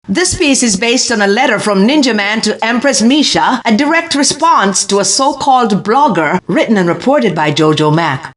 This piece is based on a letter from NiNJA Man to Empress Misha, a direct response to a so-called blogger written and reported by Jojo Mac.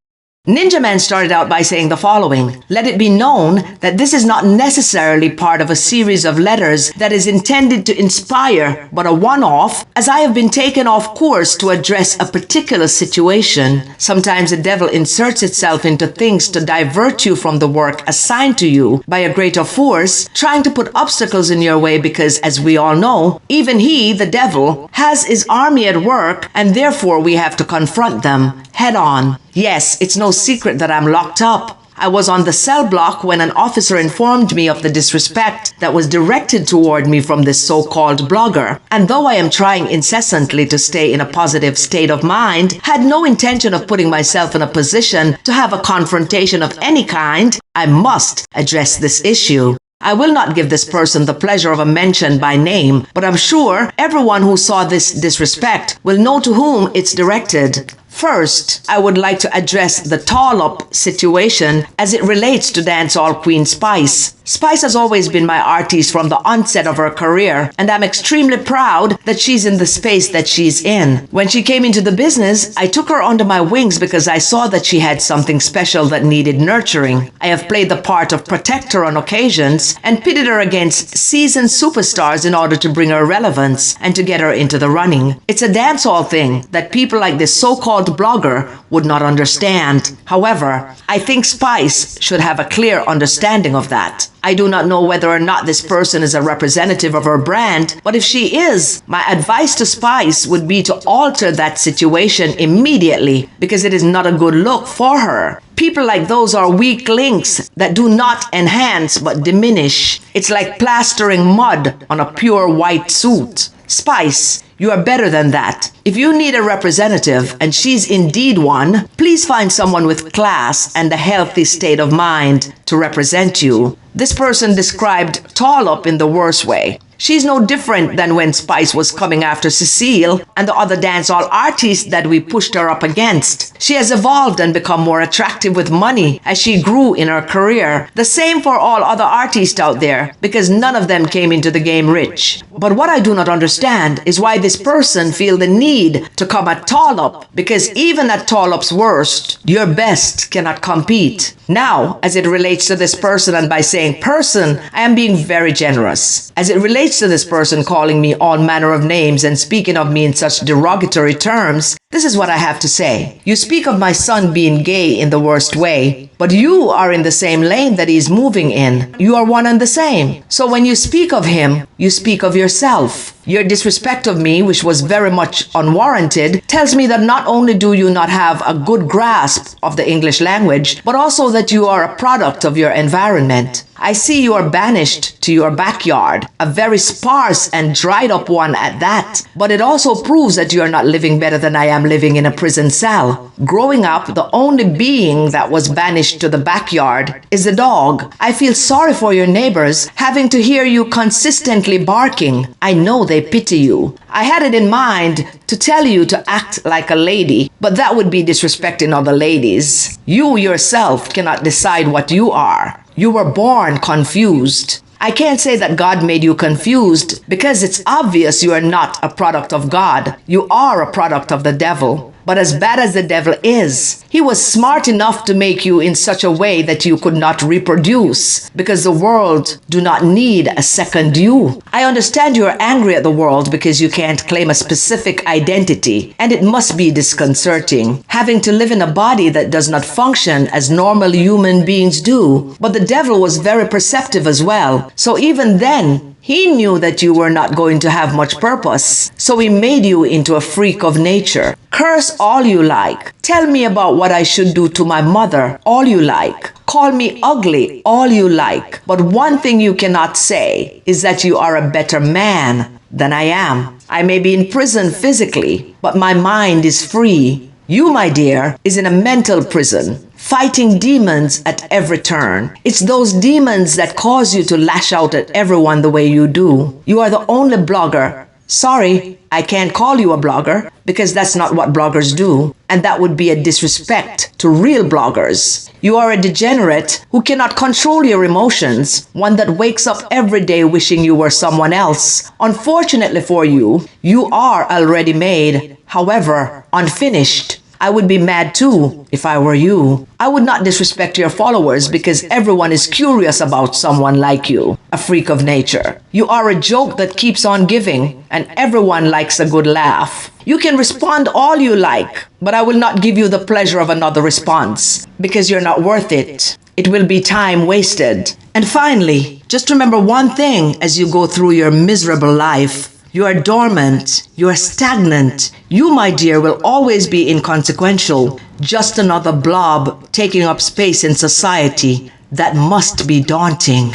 NiNJA Man started out by saying the following: "Let it be known that this is not necessarily part of a series of letters that is intended to inspire, but a one-off, as I have been taken off course to address a particular situation. Sometimes the devil inserts itself into things to divert you from the work assigned to you by a greater force, trying to put obstacles in your way because, as we all know, even he, the devil, has his army at work, and therefore we have to confront them head on. Yes, it's no secret that I'm locked up. I was on the cell block when an officer informed me of the disrespect that was directed toward me from this so-called blogger. And though I am trying incessantly to stay in a positive state of mind, had no intention of putting myself in a position to have a confrontation of any kind, I must address this issue. I will not give this person the pleasure of a mention by name, but I'm sure everyone who saw this disrespect will know to whom it's directed. First, I would like to address the tall-up situation as it relates to dancehall queen Spice. Spice has always been my artist from the onset of her career, and I'm extremely proud that she's in the space that she's in. When she came into the business, I took her under my wings because I saw that she had something special that needed nurturing. I have played the part of protector on occasions and pitted her against seasoned superstars in order to bring her relevance and to get her into the running. It's a dancehall thing that people like this so-called blogger would not understand. However, I think Spice should have a clear understanding of that. I do not know whether or not this person is a representative of her brand, but if she is, my advice to Spice would be to alter that situation immediately because it is not a good look for her. People like those are weak links that do not enhance but diminish. It's like plastering mud on a pure white suit. Spice, you are better than that. If you need a representative, and she's indeed one, please find someone with class and a healthy state of mind to represent you. This person described tall up in the worst way. She's no different than when Spice was coming after Cecile and the other dancehall artists that we pushed her up against. She has evolved and become more attractive with money as she grew in her career. The same for all other artists out there, because none of them came into the game rich. But what I do not understand is why this person feel the need to come at tall up, because even at tall up's worst, your best cannot compete. Now, as it relates to this person, and by saying person, I am being very generous. As it relates to this person calling me all manner of names and speaking of me in such derogatory terms, this is what I have to say. You speak of my son being gay in the worst way, but you are in the same lane that he's moving in. You are one and the same. So when you speak of him, you speak of yourself. Your disrespect of me, which was very much unwarranted, tells me that not only do you not have a good grasp of the English language, but also that you are a product of your environment. I see you are banished to your backyard, a very sparse and dried up one at that. But it also proves that you are not living better than I am living in a prison cell. Growing up, the only being that was banished to the backyard is the dog. I feel sorry for your neighbors having to hear you consistently barking. I know they pity you. I had it in mind to tell you to act like a lady, but that would be disrespecting other ladies. You yourself cannot decide what you are. You were born confused. I can't say that God made you confused because it's obvious you are not a product of God. You are a product of the devil. But as bad as the devil is, he was smart enough to make you in such a way that you could not reproduce because the world do not need a second you. I understand you are angry at the world because you can't claim a specific identity, and it must be disconcerting having to live in a body that does not function as normal human beings do. But the devil was very perceptive as well. So even then, he knew that you were not going to have much purpose, so he made you into a freak of nature. Curse all you like. Tell me about what I should do to my mother, all you like. Call me ugly, all you like. But one thing you cannot say is that you are a better man than I am. I may be in prison physically, but my mind is free. You, my dear, is in a mental prison, fighting demons at every turn. It's those demons that cause you to lash out at everyone the way you do. You are the only blogger Sorry, I can't call you a blogger because that's not what bloggers do, and that would be a disrespect to real bloggers. You are a degenerate who cannot control your emotions, one that wakes up every day wishing you were someone else. Unfortunately for you, you are already made, however, unfinished. I would be mad too if I were you. I would not disrespect your followers because everyone is curious about someone like you, a freak of nature. You are a joke that keeps on giving, and everyone likes a good laugh. You can respond all you like, but I will not give you the pleasure of another response because you're not worth it. It will be time wasted. And finally, just remember one thing as you go through your miserable life. You are dormant, you are stagnant. You, my dear, will always be inconsequential, just another blob taking up space in society. That must be daunting.